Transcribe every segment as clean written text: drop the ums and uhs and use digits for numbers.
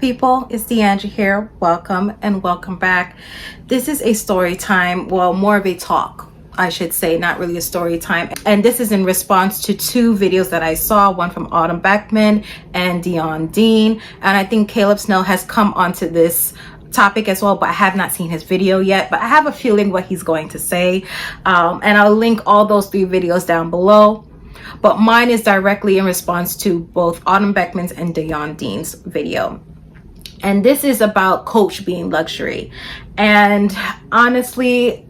people, it's Deandra here. Welcome and welcome back. This is a story time, well, more of a talk, I should say, not really a story time. And this is in response to two videos that I saw, one from Autumn Beckman and Dion Dean. And I think Caleb Snell has come onto this topic as well, but I have not seen his video yet, but I have a feeling what he's going to say. And I'll link all those three videos down below. But mine is directly in response to both Autumn Beckman's and Dion Dean's video. And this is about Coach being luxury. And honestly,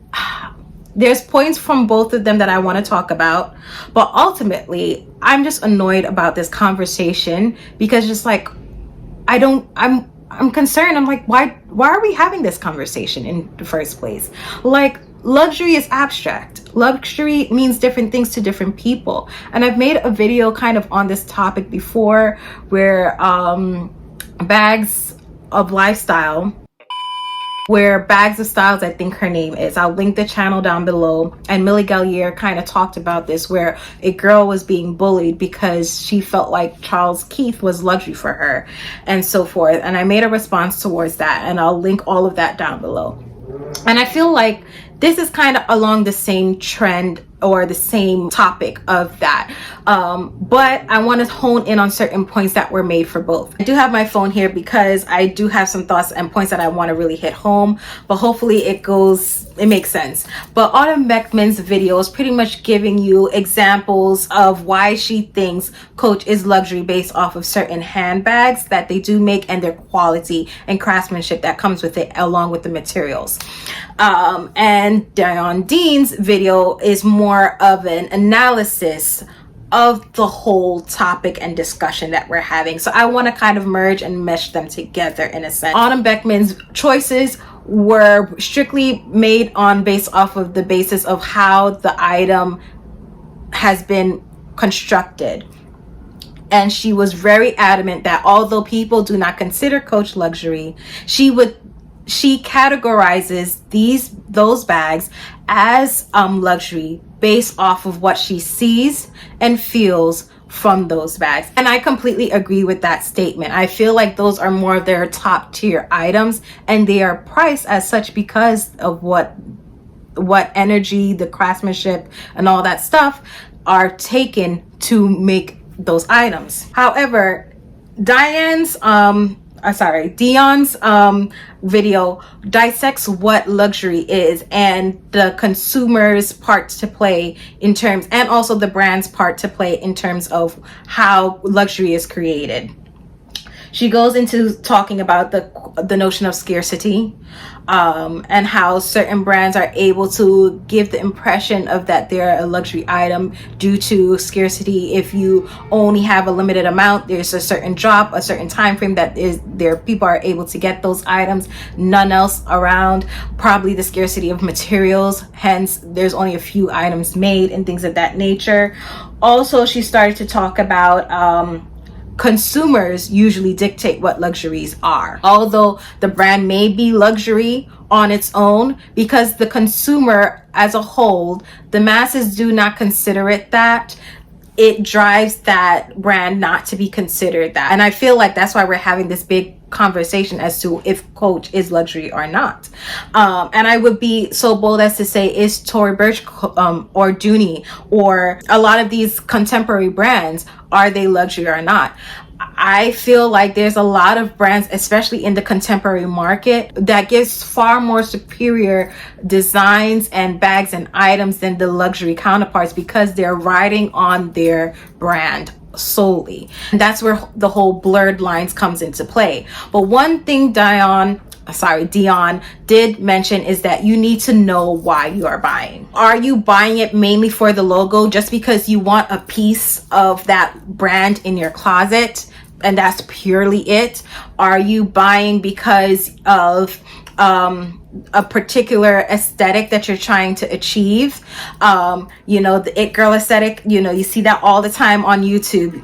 there's points from both of them that I want to talk about. But ultimately, I'm just annoyed about this conversation because just like, I'm concerned. I'm like, why are we having this conversation in the first place? Like, luxury is abstract. Luxury means different things to different people. And I've made a video kind of on this topic before where Bags of Styles, I think her name is. I'll link the channel down below. And Millie Galier kind of talked about this, where a girl was being bullied because she felt like Charles Keith was luxury for her and so forth. And I made a response towards that, and I'll link all of that down below. And I feel like this is kind of along the same trend or the same topic of that. But I want to hone in on certain points that were made for both. I do have my phone here because I do have some thoughts and points that I want to really hit home, but hopefully it makes sense. But Autumn Beckman's video is pretty much giving you examples of why she thinks Coach is luxury based off of certain handbags that they do make and their quality and craftsmanship that comes with it, along with the materials. And Dion Dean's video is more of an analysis of the whole topic and discussion that we're having. So I want to kind of merge and mesh them together in a sense. Autumn Beckman's choices were strictly made based off of the basis of how the item has been constructed. And she was very adamant that although people do not consider Coach luxury, she categorizes those bags as luxury based off of what she sees and feels from those bags. And I completely agree with that statement. I feel like those are more of their top tier items, and they are priced as such because of what energy, the craftsmanship, and all that stuff are taken to make those items. However, Dion's video dissects what luxury is and the consumer's part to play in terms, and also the brand's part to play in terms of how luxury is created. She goes into talking about the notion of scarcity, and how certain brands are able to give the impression of that they're a luxury item due to scarcity. If you only have a limited amount, there's a certain drop, a certain time frame that people are able to get those items, none else around. Probably the scarcity of materials, hence there's only a few items made and things of that nature. Also, she started to talk about consumers usually dictate what luxuries are. Although the brand may be luxury on its own, because the consumer as a whole, the masses do not consider it that, it drives that brand not to be considered that. And I feel like that's why we're having this big conversation as to if Coach is luxury or not. And I would be so bold as to say, is Tory Burch or Dooney or a lot of these contemporary brands, are they luxury or not? I feel like there's a lot of brands, especially in the contemporary market, that gives far more superior designs and bags and items than the luxury counterparts, because they're riding on their brand solely. And that's where the whole blurred lines comes into play. But one thing Dion did mention is that you need to know why you are buying. Are you buying it mainly for the logo, just because you want a piece of that brand in your closet and that's purely it? Are you buying because of a particular aesthetic that you're trying to achieve? The it girl aesthetic, you see that all the time on YouTube.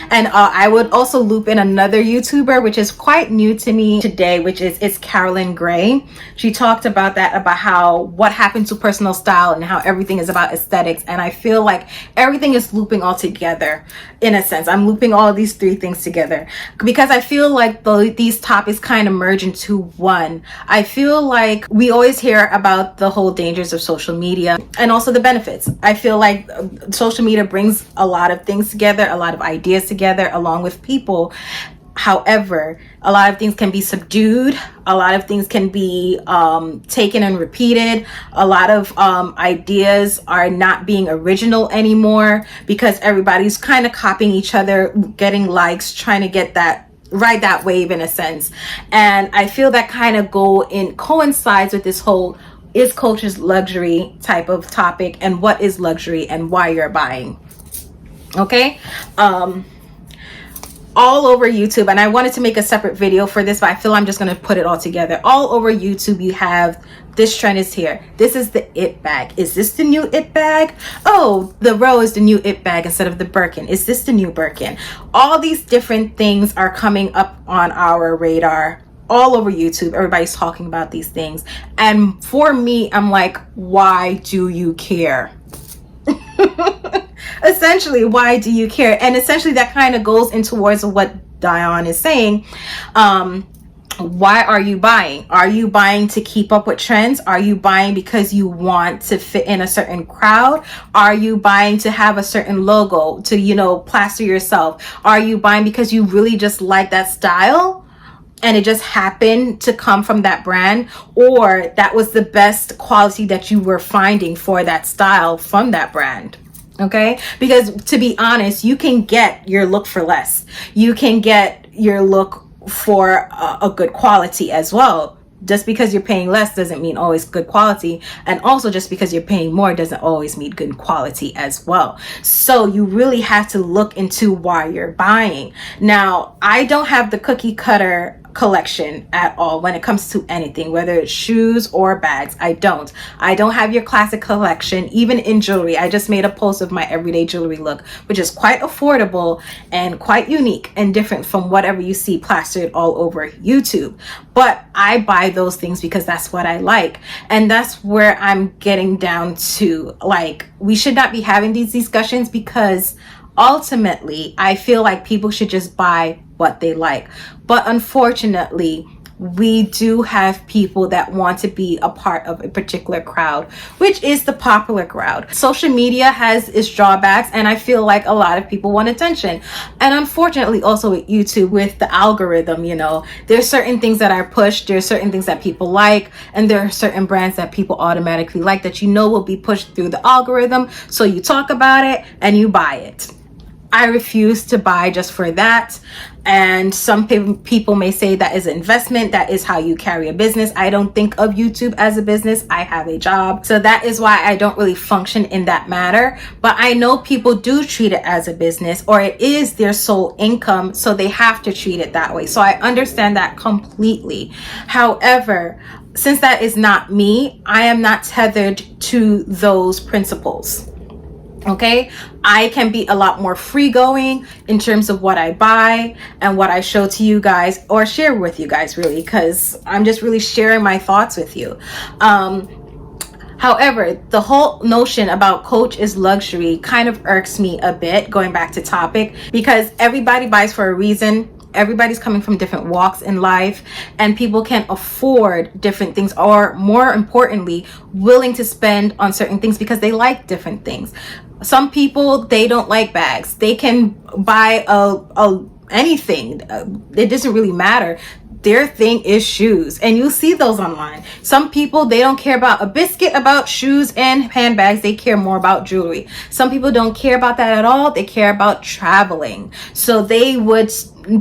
And I would also loop in another YouTuber, which is quite new to me today, which is it's Carolyn Gray. She talked about that, about how what happened to personal style and how everything is about aesthetics. And I feel like everything is looping all together in a sense. I'm looping all of these three things together because I feel like these topics kind of merge into one. I feel like we always hear about the whole dangers of social media and also the benefits. I feel like social media brings a lot of things together, a lot of ideas together along with people. However, a lot of things can be subdued. A lot of things can be taken and repeated. A lot of ideas are not being original anymore because everybody's kind of copying each other, getting likes, trying to get that ride that wave in a sense. And I feel that kind of coincides with this whole is coaches luxury type of topic, and what is luxury and why you're buying. Okay. All over YouTube, and I wanted to make a separate video for this, but I feel I'm just going to put it all together. All over YouTube, you have this trend is here. This is the it bag. Is this the new it bag? Oh, the Row is the new it bag instead of the Birkin. Is this the new Birkin? All these different things are coming up on our radar all over YouTube. Everybody's talking about these things. And for me, I'm like, why do you care? Essentially, why do you care? And essentially that kind of goes in towards what Dion is saying. Why are you buying? Are you buying to keep up with trends? Are you buying because you want to fit in a certain crowd? Are you buying to have a certain logo to, you know, plaster yourself? Are you buying because you really just like that style and it just happened to come from that brand, or that was the best quality that you were finding for that style from that brand? Okay, because to be honest, you can get your look for less. You can get your look for a good quality as well. Just because you're paying less doesn't mean always good quality, and also just because you're paying more doesn't always mean good quality as well. So you really have to look into why you're buying. Now, I don't have the cookie cutter collection at all when it comes to anything, whether it's shoes or bags. I don't have your classic collection. Even in jewelry, I just made a post of my everyday jewelry look, which is quite affordable and quite unique and different from whatever you see plastered all over YouTube. But I buy those things because that's what I like, and that's where I'm getting down to. Like, we should not be having these discussions because ultimately I feel like people should just buy what they like. But unfortunately, we do have people that want to be a part of a particular crowd, which is the popular crowd. Social media has its drawbacks, and I feel like a lot of people want attention. And unfortunately, also with YouTube, with the algorithm, you know, there's certain things that are pushed, there's certain things that people like, and there are certain brands that people automatically like that you know will be pushed through the algorithm. So you talk about it and you buy it. I refuse to buy just for that. And some people may say that is an investment. That is how you carry a business. I don't think of YouTube as a business. I have a job. So that is why I don't really function in that matter. But I know people do treat it as a business, or it is their sole income. So they have to treat it that way. So I understand that completely. However, since that is not me, I am not tethered to those principles. Okay, I can be a lot more free going in terms of what I buy and what I show to you guys or share with you guys, really, because I'm just really sharing my thoughts with you. However, the whole notion about coach is luxury kind of irks me a bit, going back to topic, because everybody buys for a reason. Everybody's coming from different walks in life, and people can afford different things, or more importantly, willing to spend on certain things because they like different things. Some people, they don't like bags. They can buy anything. It doesn't really matter. Their thing is shoes, and you'll see those online. Some people, they don't care about a biscuit about shoes and handbags. They care more about jewelry. Some people don't care about that at all. They care about traveling. So they would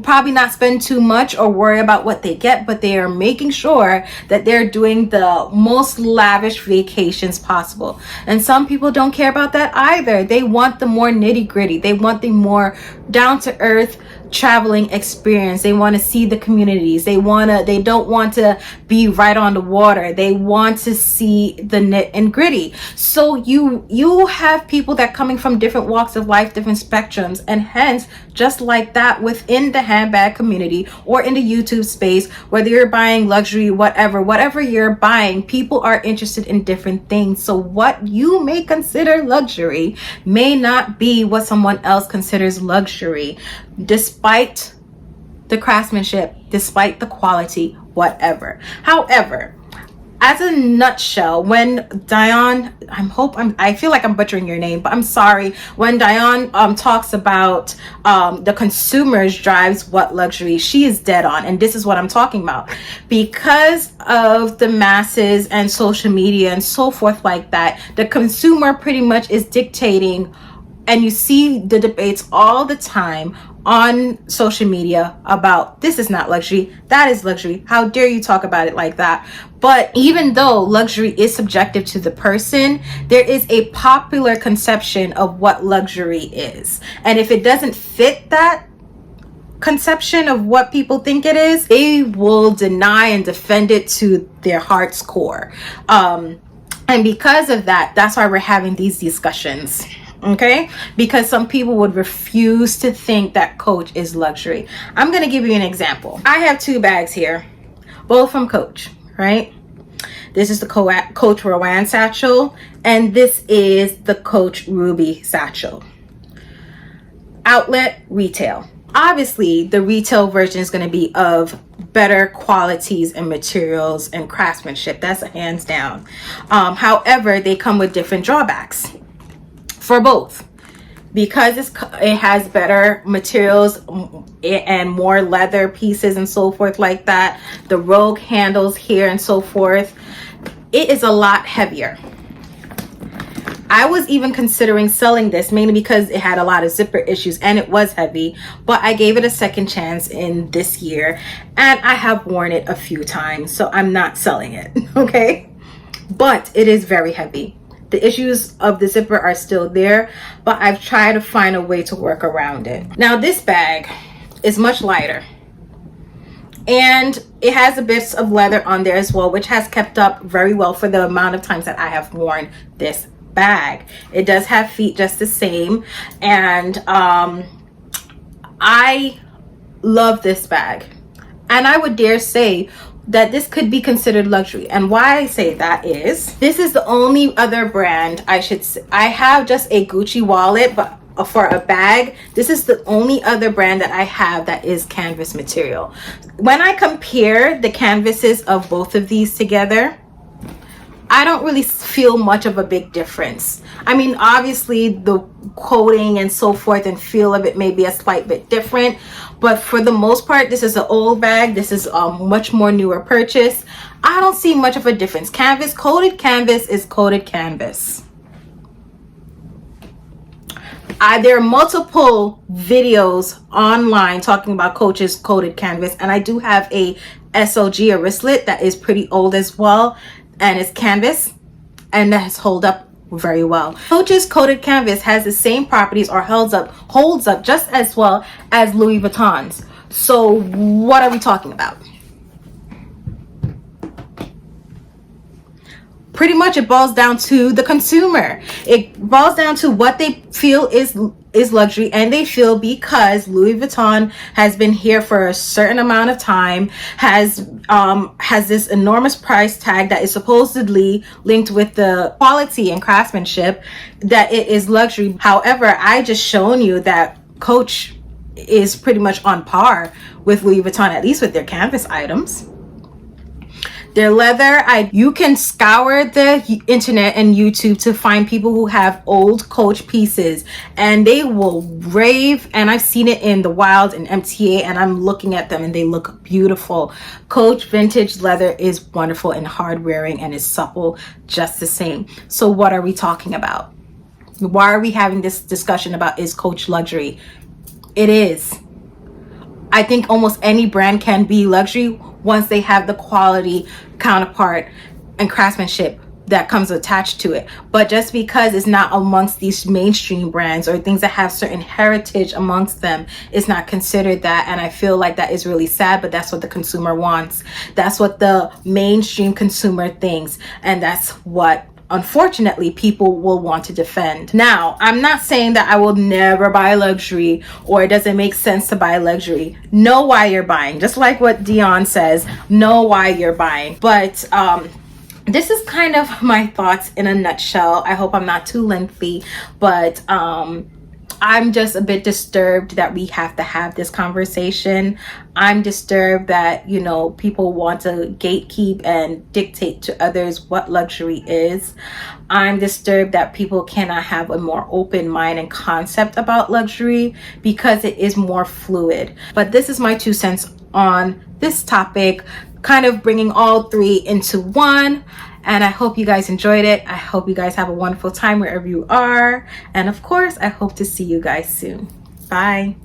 probably not spend too much or worry about what they get, but they are making sure that they're doing the most lavish vacations possible. And some people don't care about that either. They want the more nitty gritty. They want the more down to earth traveling experience. They want to see the communities. They don't want to be right on the water. They want to see the nit and gritty. So you have people that coming from different walks of life, different spectrums, and hence just like that within the handbag community or in the YouTube space, whether you're buying luxury, whatever you're buying, people are interested in different things. So what you may consider luxury may not be what someone else considers luxury, despite the craftsmanship, despite the quality, whatever. However, as a nutshell, when Diane, I feel like I'm butchering your name, but I'm sorry. When Diane talks about the consumers drives what luxury, she is dead on. And this is what I'm talking about. Because of the masses and social media and so forth like that, the consumer pretty much is dictating, and you see the debates all the time on social media about this is not luxury, that is luxury, how dare you talk about it like that. But even though luxury is subjective to the person, there is a popular conception of what luxury is, and if it doesn't fit that conception of what people think it is, they will deny and defend it to their heart's core. And because of that, that's why we're having these discussions. Okay, because some people would refuse to think that Coach is luxury. I'm going to give you an example. I have two bags here, both from Coach, right? This is the Coach Rowan satchel, and this is the Coach Ruby satchel. Outlet, retail. Obviously, the retail version is going to be of better qualities and materials and craftsmanship. That's a hands down. However, they come with different drawbacks. For both, because it has better materials and more leather pieces and so forth like that, the rogue handles here and so forth, it is a lot heavier. I was even considering selling this mainly because it had a lot of zipper issues and it was heavy, but I gave it a second chance in this year and I have worn it a few times, so I'm not selling it. Okay, but it is very heavy. The issues of the zipper are still there, but I've tried to find a way to work around it. Now this bag is much lighter and it has a bit of leather on there as well, which has kept up very well for the amount of times that I have worn this bag. It does have feet just the same, and I love this bag, and I would dare say that this could be considered luxury. And why I say that is, this is the only other brand I have just a Gucci wallet, but for a bag, this is the only other brand that I have that is canvas material. When I compare the canvases of both of these together, I don't really feel much of a big difference. I mean, obviously the coating and so forth and feel of it may be a slight bit different, but for the most part, this is an old bag. This is a much more newer purchase. I don't see much of a difference. Coated canvas is coated canvas. There are multiple videos online talking about Coach's coated canvas, and I do have a SLG, a wristlet that is pretty old as well, and it's canvas, and that has held up very well. Coach's coated canvas has the same properties or holds up just as well as Louis Vuitton's. So what are we talking about? Pretty much it boils down to the consumer. It boils down to what they feel is luxury, and they feel because Louis Vuitton has been here for a certain amount of time, has this enormous price tag that is supposedly linked with the quality and craftsmanship, that it is luxury. However, I just shown you that Coach is pretty much on par with Louis Vuitton, at least with their canvas items. Their leather, you can scour the internet and YouTube to find people who have old Coach pieces, and they will rave, and I've seen it in the wild and MTA, and I'm looking at them and they look beautiful. Coach vintage leather is wonderful and hard wearing and is supple just the same. So what are we talking about? Why are we having this discussion about is Coach luxury? It is. I think almost any brand can be luxury once they have the quality counterpart and craftsmanship that comes attached to it. But just because it's not amongst these mainstream brands or things that have certain heritage amongst them, it's not considered that. And I feel like that is really sad, but that's what the consumer wants. That's what the mainstream consumer thinks, and that's what unfortunately people will want to defend. Now, I'm not saying that I will never buy luxury or it doesn't make sense to buy luxury. Know why you're buying. Just like what Dion says, know why you're buying. But this is kind of my thoughts in a nutshell. I hope I'm not too lengthy, but I'm just a bit disturbed that we have to have this conversation. I'm disturbed that, you know, people want to gatekeep and dictate to others what luxury is. I'm disturbed that people cannot have a more open mind and concept about luxury because it is more fluid. But this is my 2 cents on this topic, kind of bringing all three into one. And I hope you guys enjoyed it. I hope you guys have a wonderful time wherever you are. And of course, I hope to see you guys soon. Bye.